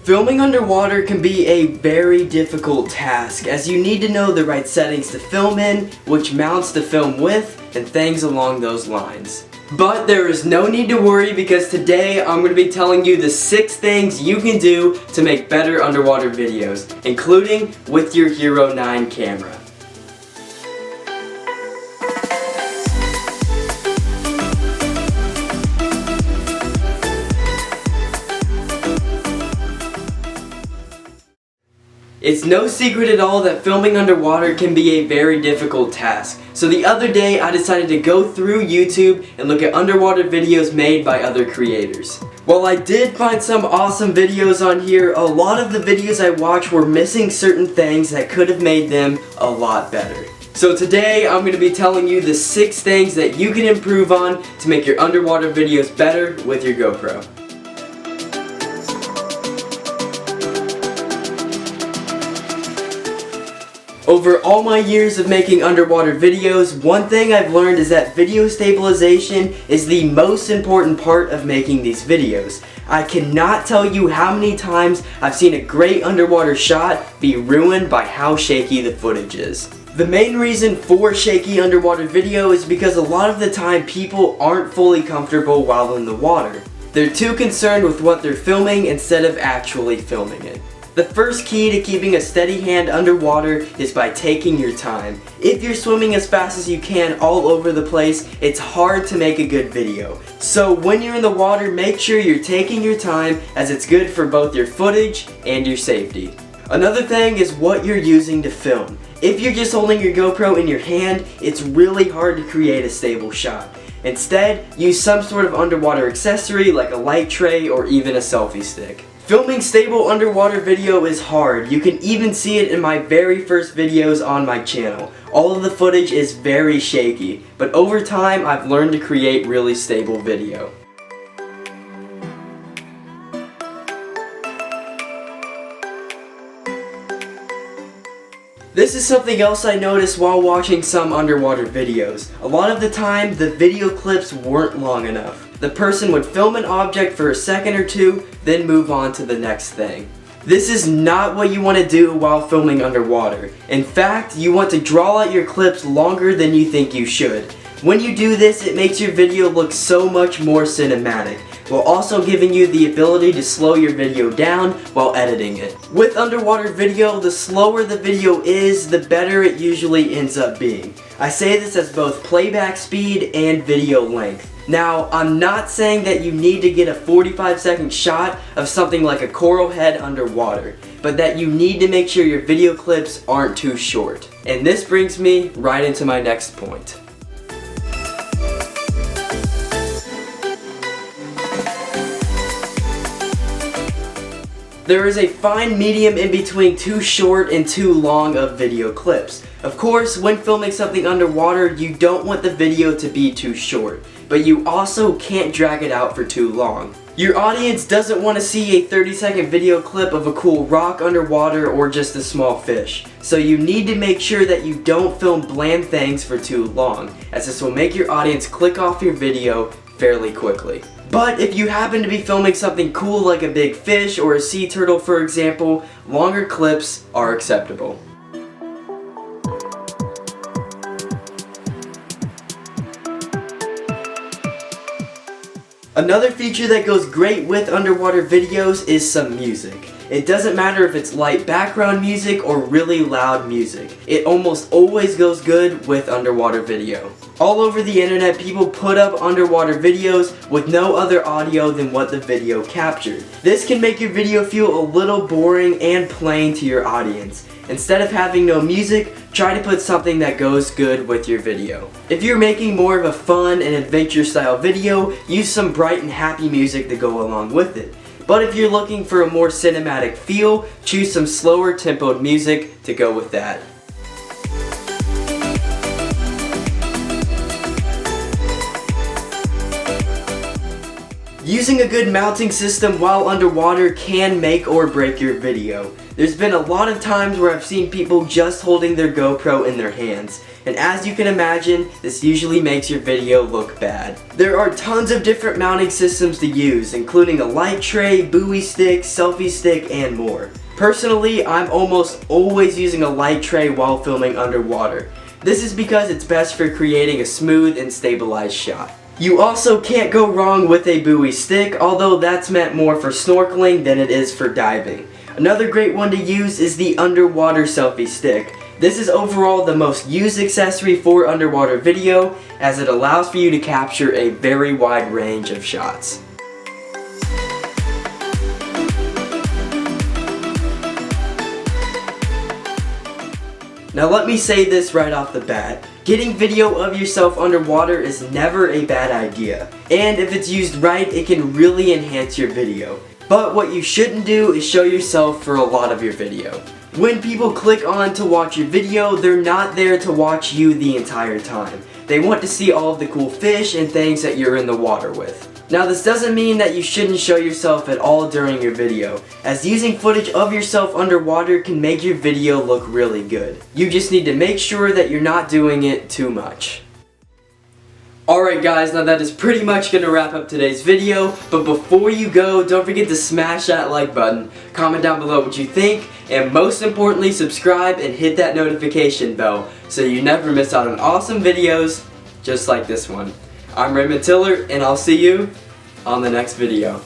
Filming underwater can be a very difficult task, as you need to know the right settings to film in, which mounts to film with, and things along those lines. But there is no need to worry, because today I'm going to be telling you the 6 things you can do to make better underwater videos, including with your Hero 9 camera. It's no secret at all that filming underwater can be a very difficult task. So the other day I decided to go through YouTube and look at underwater videos made by other creators. While I did find some awesome videos on here, a lot of the videos I watched were missing certain things that could have made them a lot better. So today I'm going to be telling you the 6 things that you can improve on to make your underwater videos better with your GoPro. Over all my years of making underwater videos, one thing I've learned is that video stabilization is the most important part of making these videos. I cannot tell you how many times I've seen a great underwater shot be ruined by how shaky the footage is. The main reason for shaky underwater video is because a lot of the time people aren't fully comfortable while in the water. They're too concerned with what they're filming instead of actually filming it. The first key to keeping a steady hand underwater is by taking your time. If you're swimming as fast as you can all over the place, it's hard to make a good video. So when you're in the water, make sure you're taking your time, as it's good for both your footage and your safety. Another thing is what you're using to film. If you're just holding your GoPro in your hand, it's really hard to create a stable shot. Instead, use some sort of underwater accessory like a light tray or even a selfie stick. Filming stable underwater video is hard. You can even see it in my very first videos on my channel. All of the footage is very shaky, but over time I've learned to create really stable video. This is something else I noticed while watching some underwater videos. A lot of the time, the video clips weren't long enough. The person would film an object for a second or two, then move on to the next thing. This is not what you want to do while filming underwater. In fact, you want to draw out your clips longer than you think you should. When you do this, it makes your video look so much more cinematic, while also giving you the ability to slow your video down while editing it. With underwater video, the slower the video is, the better it usually ends up being. I say this as both playback speed and video length. Now, I'm not saying that you need to get a 45-second shot of something like a coral head underwater, but that you need to make sure your video clips aren't too short. And this brings me right into my next point. There is a fine medium in between too short and too long of video clips. Of course, when filming something underwater, you don't want the video to be too short, but you also can't drag it out for too long. Your audience doesn't want to see a 30-second video clip of a cool rock underwater or just a small fish. So you need to make sure that you don't film bland things for too long, as this will make your audience click off your video fairly quickly. But if you happen to be filming something cool like a big fish or a sea turtle, for example, longer clips are acceptable. Another feature that goes great with underwater videos is some music. It doesn't matter if it's light background music or really loud music. It almost always goes good with underwater video. All over the internet, people put up underwater videos with no other audio than what the video captured. This can make your video feel a little boring and plain to your audience. Instead of having no music, try to put something that goes good with your video. If you're making more of a fun and adventure style video, use some bright and happy music to go along with it. But if you're looking for a more cinematic feel, choose some slower tempoed music to go with that. Using a good mounting system while underwater can make or break your video. There's been a lot of times where I've seen people just holding their GoPro in their hands, and as you can imagine, this usually makes your video look bad. There are tons of different mounting systems to use, including a light tray, buoy stick, selfie stick, and more. Personally, I'm almost always using a light tray while filming underwater. This is because it's best for creating a smooth and stabilized shot. You also can't go wrong with a buoy stick, although that's meant more for snorkeling than it is for diving. Another great one to use is the underwater selfie stick. This is overall the most used accessory for underwater video, as it allows for you to capture a very wide range of shots. Now let me say this right off the bat. Getting video of yourself underwater is never a bad idea. And if it's used right, it can really enhance your video. But what you shouldn't do is show yourself for a lot of your video. When people click on to watch your video, they're not there to watch you the entire time. They want to see all of the cool fish and things that you're in the water with. Now this doesn't mean that you shouldn't show yourself at all during your video, as using footage of yourself underwater can make your video look really good. You just need to make sure that you're not doing it too much. Alright guys, now that is pretty much going to wrap up today's video, but before you go, don't forget to smash that like button, comment down below what you think, and most importantly subscribe and hit that notification bell so you never miss out on awesome videos just like this one. I'm Raymond, and I'll see you on the next video.